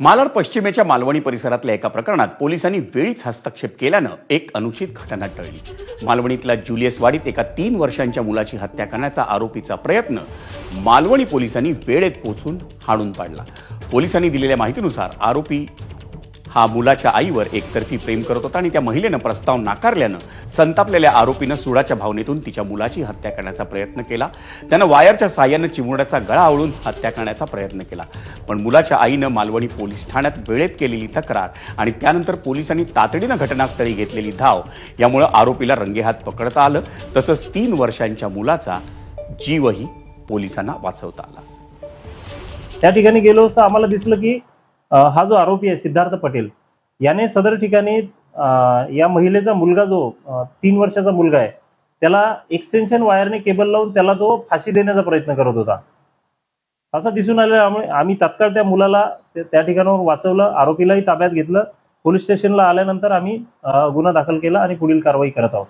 मालाड पश्चिमेच्या मालवणी परिसरातल्या एका प्रकरणात पोलिसांनी वेळीच हस्तक्षेप केल्यानं एक अनुचित घटना टळली। मालवणीतल्या जुलियसवाडीत एका 3 वर्षांच्या मुलाची हत्या करण्याचा आरोपीचा प्रयत्न मालवणी पोलिसांनी वेळेत पोहोचून हाणून पाडला। पोलिसांनी दिलेल्या माहितीनुसार आरोपी हा मुलाच्या आईवर एकतर्फी प्रेम करत होता आणि त्या महिलेनं प्रस्ताव नाकारल्यानं संतापलेल्या आरोपीनं सुडाच्या भावनेतून तिच्या मुलाची हत्या करण्याचा प्रयत्न केला। त्यानं वायरच्या साहाय्यानं चिमुरड्याचा गळा आवळून हत्या करण्याचा प्रयत्न केला, पण मुलाच्या आईनं मालवणी पोलीस ठाण्यात वेळेत केलेली तक्रार आणि त्यानंतर पोलिसांनी तातडीनं घटनास्थळी घेतलेली धाव यामुळे आरोपीला रंगेहात पकडता आलं। तसंच 3 वर्षांच्या मुलाचा जीवही पोलिसांना वाचवता आला। त्या ठिकाणी गेलो असता आम्हाला दिसलं की हा जो आरोपी आहे सिद्धार्थ पटेल याने सदर ठिकाणी या महिलेचा मुलगा जो 3 वर्षाचा मुलगा आहे त्याला एक्सटेन्शन वायरने केबल लावून त्याला तो फाशी देण्याचा प्रयत्न करत होता असं दिसून आल्यामुळे आम्ही तात्काळ त्या मुलाला त्या ठिकाणावर वाचवलं, आरोपीलाही ताब्यात घेतलं। पोलीस स्टेशनला आल्यानंतर आम्ही गुन्हा दाखल केला आणि पुढील कारवाई करत आहोत।